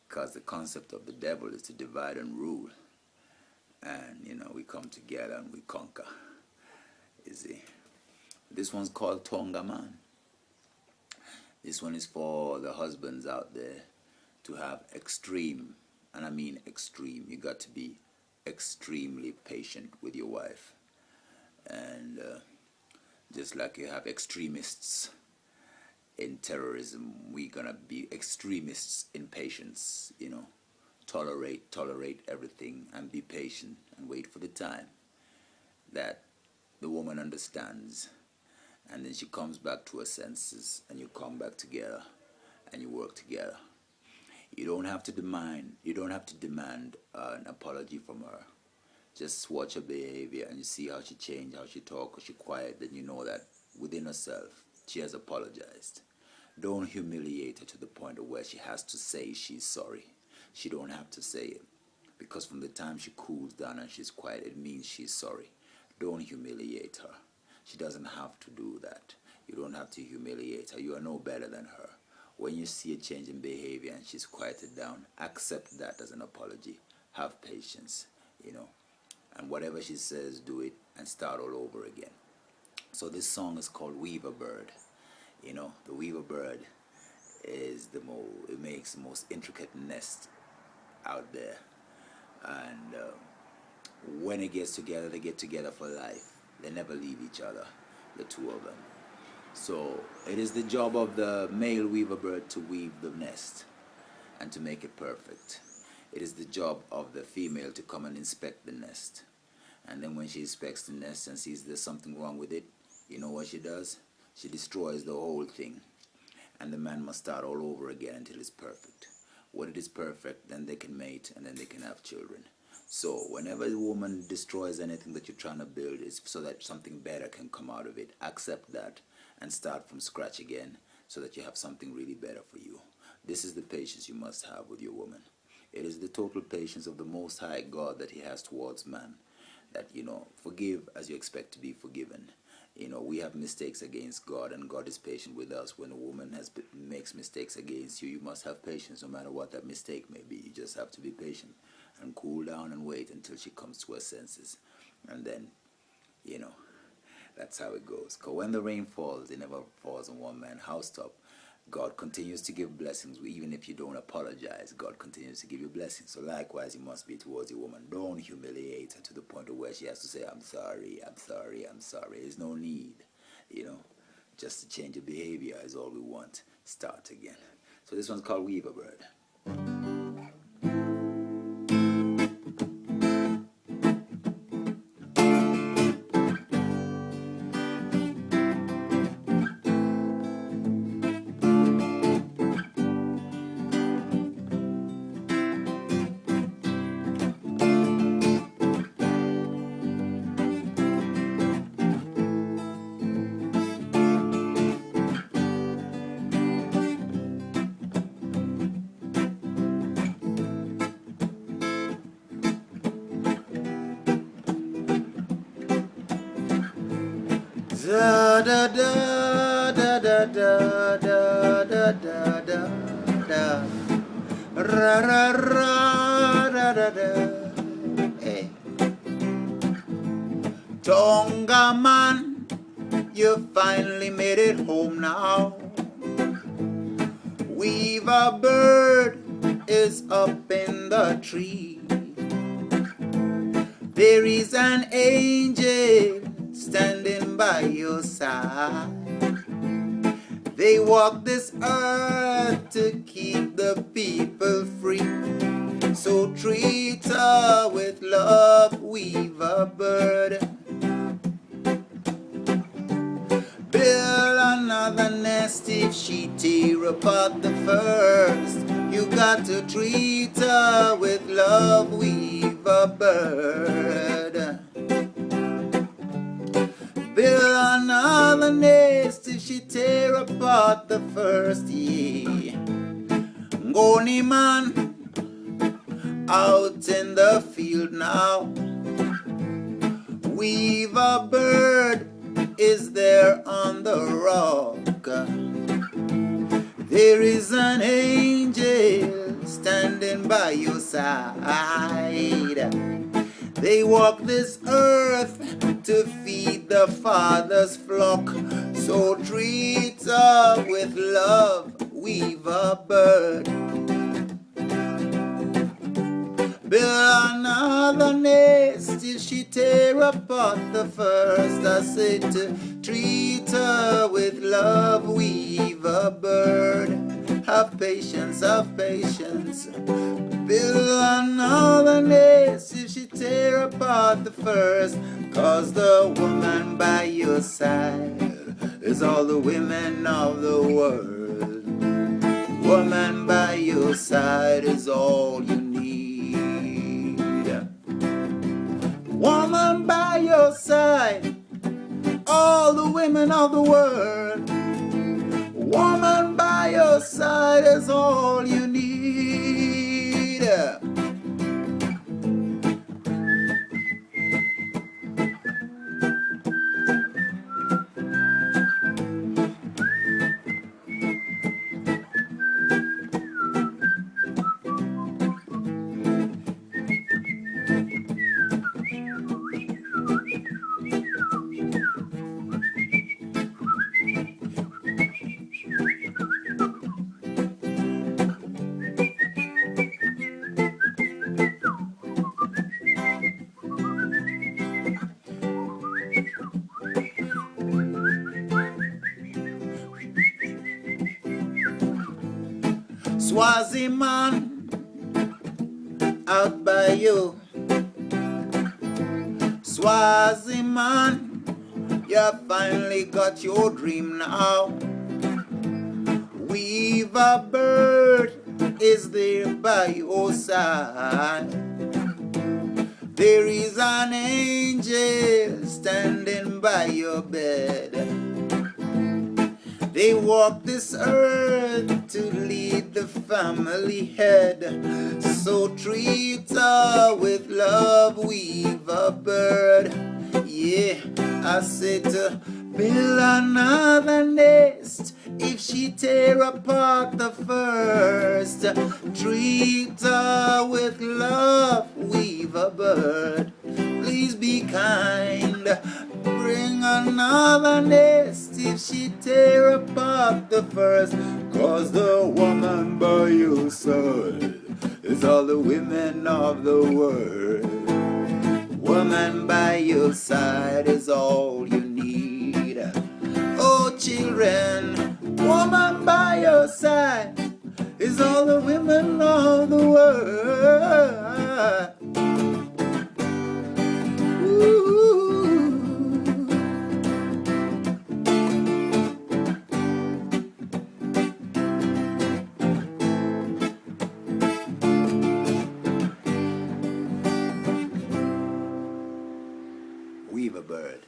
because the concept of the devil is to divide and rule. And, we come together and we conquer. You see. This one's called Tonga, man. This one is for the husbands out there to have extreme, and I mean extreme. You got to be extremely patient with your wife. And just like you have extremists in terrorism, we're gonna be extremists in patience. Tolerate everything and be patient and wait for the time that the woman understands, and then she comes back to her senses, and you come back together and you work together. You don't have to demand an apology from her. Just watch her behavior and you see how she change, how she talk, how she quiet. Then you know that within herself she has apologized. Don't humiliate her to the point of where she has to say she's sorry. She don't have to say it, because from the time she cools down and she's quiet, it means she's sorry. Don't humiliate her. She doesn't have to do that. You don't have to humiliate her. You are no better than her. When you see a change in behavior and she's quieted down, accept that as an apology. Have patience, and whatever she says, do it and start all over again. So this song is called Weaver Bird. The weaver bird is it makes the most intricate nest out there. And when it gets together, they get together for life. They never leave each other, the two of them. So it is the job of the male weaver bird to weave the nest and to make it perfect. It is the job of the female to come and inspect the nest. And then when she inspects the nest and sees there's something wrong with it, you know what she does? She destroys the whole thing. And the man must start all over again until it's perfect. When it is perfect, then they can mate and then they can have children. So whenever the woman destroys anything that you're trying to build, it's so that something better can come out of it. Accept that and start from scratch again so that you have something really better for you. This is the patience you must have with your woman. It is the total patience of the Most High God that He has towards man. That, forgive as you expect to be forgiven. We have mistakes against God, and God is patient with us. When a woman makes mistakes against you, you must have patience no matter what that mistake may be. You just have to be patient and cool down and wait until she comes to her senses. And then, that's how it goes. Because when the rain falls, it never falls on one man's housetop. God continues to give blessings. Even if you don't apologize, God continues to give you blessings. So likewise, you must be towards your woman. Don't humiliate her to the point of where she has to say, I'm sorry, I'm sorry, I'm sorry. There's no need, Just to change your behavior is all we want. Start again. So this one's called Weaver Bird. Da da da da da da da da da da da ra ra ra da da da. Hey, Tonga man, you finally made it home now. Weaver bird is up in the tree. There is an angel standing by your side. They walk this earth to keep the people free. So treat her with love, weaver bird. Build another nest if she tear apart the first. You got to treat her with love, weaver bird. Build another nest if she tear apart the first, yeah. Ngoni man, out in the field now. Weaver bird is there on the rock. There is an angel standing by your side. They walk this earth to feed the Father's flock. So treat her with love, weave a bird. Build another nest till she tear apart the first. I said to treat her with love, weave a bird. Have patience, have patience. Build another nest if she tear apart the first. 'Cause the woman by your side is all the women of the world. Woman by your side is all you need. Woman by your side, all the women of the world. Woman by your side is all you need. Swaziman, out by you. Swaziman, you finally got your dream now. Weave a bird is there by your side. There is an angel standing by your bed. They walk this earth to lead the family head. So treat her with love, weave a bird. Yeah, I said to build another nest if she tear apart the first. Treat her with love, weave a bird. Please be kind. Bring another nest if she tear apart the first. 'Cause the woman by your side is all the women of the world. Woman by your side is all you need. Oh children, woman by your side is all the women of the world. Ooh. Weave a bird.